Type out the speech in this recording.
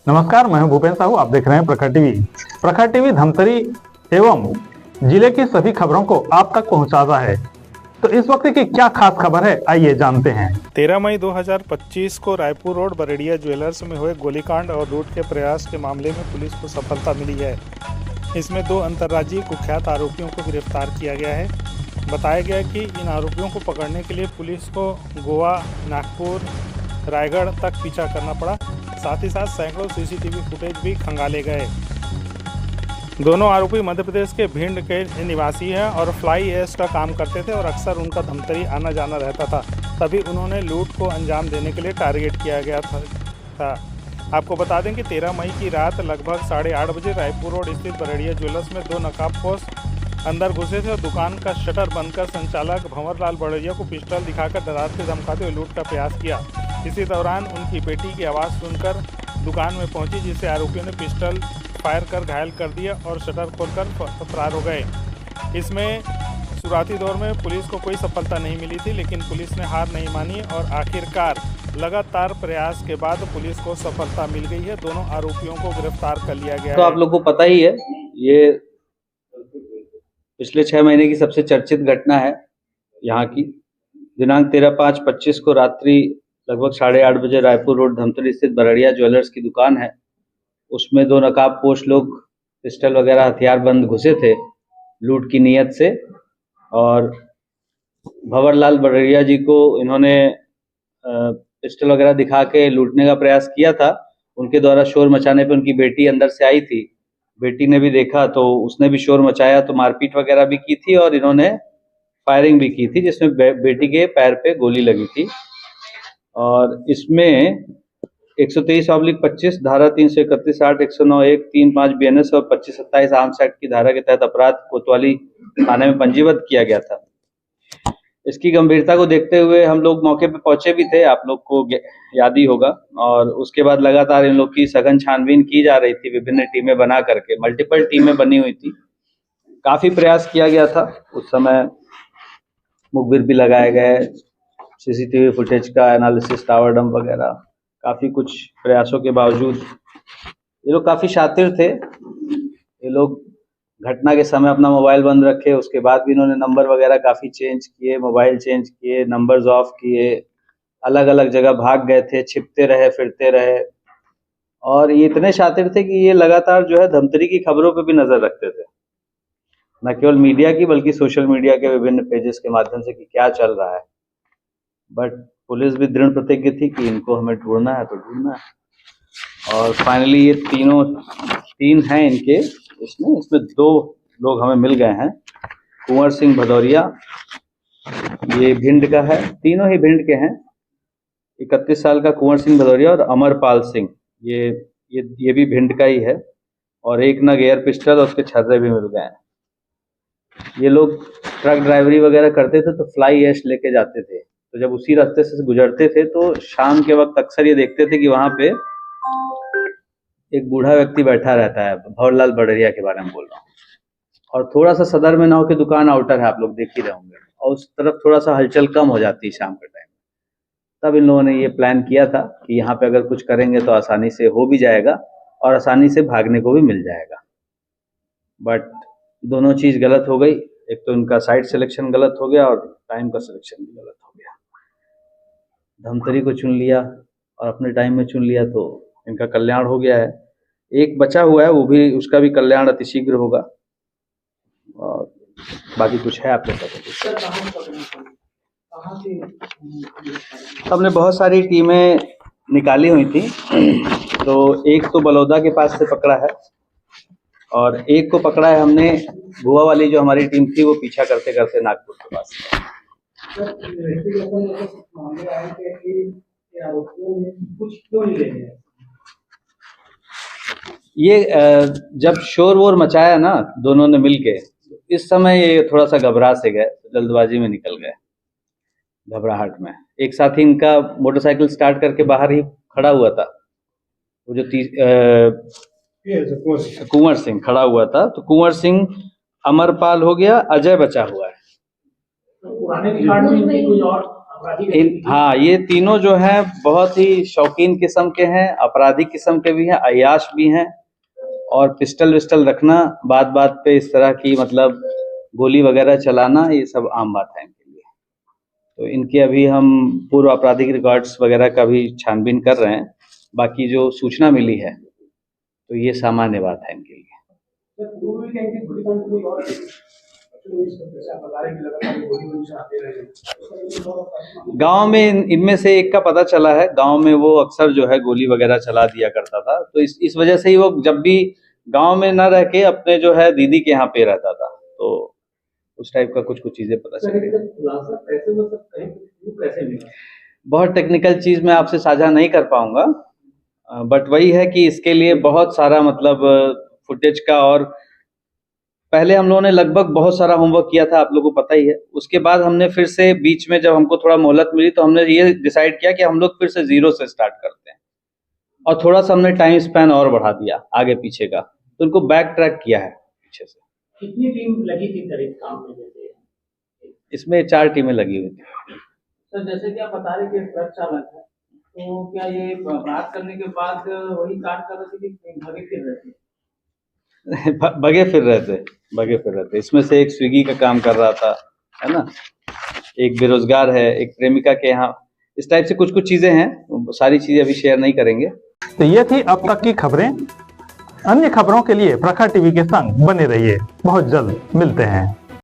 नमस्कार, मैं हूं भूपेन साहू। आप देख रहे हैं प्रखर टीवी। प्रखर टीवी धमतरी एवं जिले की सभी खबरों को आप तक पहुंचाता है। तो इस वक्त की क्या खास खबर है, आइए जानते हैं। 13 मई 2025 को रायपुर रोड बरेडिया ज्वेलर्स में हुए गोलीकांड और लूट के प्रयास के मामले में पुलिस को सफलता मिली है। इसमें 2 अंतर्राज्यीय कुख्यात आरोपियों को गिरफ्तार किया गया है। बताया गया कि इन आरोपियों को पकड़ने के लिए पुलिस को गोवा, नागपुर, रायगढ़ तक पीछा करना पड़ा। साथ ही साथ सैकड़ों सीसीटीवी फुटेज भी खंगाले गए। दोनों आरोपी मध्य प्रदेश के भिंड के निवासी हैं और फ्लाई ऐश का काम करते थे और अक्सर उनका धमतरी आना जाना रहता था। तभी उन्होंने लूट को अंजाम देने के लिए टारगेट किया गया था। आपको बता दें कि 13 मई की रात लगभग 8:30 बजे रायपुर रोड स्थित बरेडिया ज्वेलर्स में 2 नकाबपोश अंदर घुसे थे और दुकान का शटर बंद कर संचालक भंवरलाल बड़ैया को पिस्टल दिखाकर डराते धमकाते हुए लूट का प्रयास किया। इसी दौरान उनकी बेटी की आवाज़ सुनकर दुकान में पहुंची, जिसे आरोपियों ने पिस्टल फायर कर घायल कर दिया और शटर खोलकर फरार हो गए। इसमें शुरुआती दौर में पुलिस को कोई सफलता नहीं मिली थी, लेकिन पुलिस ने हार नहीं मानी और आखिरकार लगातार प्रयास के बाद पुलिस को सफलता मिल गई है। दोनों आरोपियों को गिरफ्तार कर लिया गया तो आप लोग को पता ही है, ये पिछले 6 महीने की सबसे चर्चित घटना है यहाँ की। दिनांक 13/5/25 को रात्रि लगभग 8:30 बजे रायपुर रोड धमतरी स्थित बरेडिया ज्वेलर्स की दुकान है, उसमें 2 नकाबपोश लोग पिस्टल वगैरह हथियार बंद घुसे थे लूट की नीयत से। और भंवरलाल बड़ैया जी को इन्होंने पिस्टल वगैरह दिखा के लूटने का प्रयास किया था। उनके द्वारा शोर मचाने पे उनकी बेटी अंदर से आई थी, बेटी ने भी देखा तो उसने भी शोर मचाया, तो मारपीट वगैरह भी की थी और इन्होंने फायरिंग भी की थी, जिसमें बेटी के पैर पे गोली लगी थी। और इसमें 123/25 धारा 331 8 109 1 35 BNS और 2527 आर्म्स एक्ट की धारा के तहत अपराध कोतवाली थाने में पंजीबद्ध किया गया था। इसकी गंभीरता को देखते हुए हम लोग मौके पे पहुंचे भी थे, आप लोग को याद ही होगा। और उसके बाद लगातार इन लोग की सघन छानबीन की जा रही थी, विभिन्न टीमें बना करके, मल्टीपल टीमें बनी हुई थी। काफी प्रयास किया गया था उस समय, मुखबिर भी लगाए गए, सीसीटीवी फुटेज का एनालिसिस, टावर डंप वगैरह, काफी कुछ प्रयासों के बावजूद ये लोग काफी शातिर थे। ये लोग घटना के समय अपना मोबाइल बंद रखे, उसके बाद भी इन्होंने नंबर वगैरह काफ़ी चेंज किए, मोबाइल चेंज किए, नंबर्स ऑफ किए, अलग अलग जगह भाग गए थे, छिपते रहे, फिरते रहे। और ये इतने शातिर थे कि ये लगातार जो है धमतरी की खबरों पे भी नज़र रखते थे, न केवल मीडिया की बल्कि सोशल मीडिया के विभिन्न पेजेस के माध्यम से कि क्या चल रहा है। बट पुलिस भी दृढ़ प्रतिज्ञ थी कि इनको हमें ढूंढना है तो ढूंढना है। और फाइनली ये तीन हैं इनके, इसमें 2 लोग हमें मिल गए हैं। कुंवर सिंह भदौरिया, ये भिंड का है, तीनों ही भिंड के हैं। 31 साल का कुंवर सिंह भदौरिया और अमरपाल सिंह, ये भी भिंड का ही है। और एक नग एयर पिस्टल और उसके छर्रे भी मिल गए हैं। ये लोग ट्रक ड्राइवरी वगैरह करते थे तो फ्लाई ऐश लेके जाते थे, तो जब उसी रास्ते से गुजरते थे तो शाम के वक्त अक्सर ये देखते थे कि वहां पे एक बूढ़ा व्यक्ति बैठा रहता है। भंवरलाल बड़ैया के बारे में बोल रहा हूँ। और थोड़ा सा सदर में नाव की दुकान आउटर है, आप लोग देख ही रहे होंगे, और उस तरफ थोड़ा सा हलचल कम हो जाती है शाम के टाइम। तब इन लोगों ने ये प्लान किया था कि यहाँ पे अगर कुछ करेंगे तो आसानी से हो भी जाएगा और आसानी से भागने को भी मिल जाएगा। बट दोनों चीज़ गलत हो गई। एक तो इनका साइट सिलेक्शन गलत हो गया और टाइम का सिलेक्शन भी गलत हो गया। धमतरी को चुन लिया और अपने टाइम में चुन लिया तो इनका कल्याण हो गया है। एक बचा हुआ है, वो भी, उसका भी कल्याण अतिशीघ्र होगा। और बाकी कुछ है आपके पास? हमने बहुत सारी टीमें निकाली हुई थी, तो एक तो बलौदा के पास से पकड़ा है और एक को पकड़ा है हमने, गोवा वाली जो हमारी टीम थी वो पीछा करते करते नागपुर के पास। ये जब शोर वोर मचाया ना दोनों ने मिलके, इस समय ये थोड़ा सा घबरा से गए, जल्दबाजी में निकल गए, घबराहट में। एक साथी इनका मोटरसाइकिल स्टार्ट करके बाहर ही खड़ा हुआ था, वो जो कुंवर सिंह खड़ा हुआ था, तो कुंवर सिंह, अमरपाल हो गया, अजय बचा हुआ है। हाँ, ये तीनों जो हैं बहुत ही शौकीन किस्म के हैं, अपराधी किस्म के भी हैं, अय्याश भी हैं। और पिस्टल विस्टल रखना, बात बात पे इस तरह की मतलब गोली वगैरह चलाना, ये सब आम बात है इनके लिए। तो इनके अभी हम पूर्व आपराधिक रिकॉर्ड्स वगैरह का भी छानबीन कर रहे हैं। बाकी जो सूचना मिली है तो ये सामान्य बात है इनके लिए। गांव में इनमें से एक का पता चला है, गांव में वो अक्सर जो है गोली वगैरह चला दिया करता था, तो इस वजह से ही वो जब भी गांव में न रह के अपने जो है दीदी के यहाँ पे रहता था, तो उस टाइप का कुछ चीजें पता चली। बहुत टेक्निकल चीज मैं आपसे साझा नहीं कर पाऊंगा, बट वही है कि इसके लिए बहुत सारा मतलब फुटेज का, और पहले हम लोगों ने लगभग बहुत सारा होमवर्क किया था, आप लोगों को पता ही है। उसके बाद हमने फिर से बीच में जब हमको थोड़ा मोहलत मिली तो हमने ये डिसाइड किया कि हम लोग फिर से जीरो से स्टार्ट करते हैं, और थोड़ा सा हमने टाइम स्पैन और बढ़ा दिया आगे पीछे का, तो उनको बैक ट्रैक किया है पीछे से। कितनी टीम लगी थी करीब काम में? जैसे इसमें 4 टीमें लगी हुई थी। सर, जैसे कि आप बता रहे कि ट्रक चालक है, तो क्या ये बात करने के बाद वही काट कर रहे थे कि भागे फिर रहे थे? बगे फिर रहे थे। इसमें से एक स्विगी का काम कर रहा था, है ना, एक बेरोजगार है, एक प्रेमिका के यहाँ, इस टाइप से कुछ चीजें हैं। सारी चीजें अभी शेयर नहीं करेंगे। तो ये थी अब तक की खबरें। अन्य खबरों के लिए प्रखर टीवी के संग बने रहिए। बहुत जल्द मिलते हैं।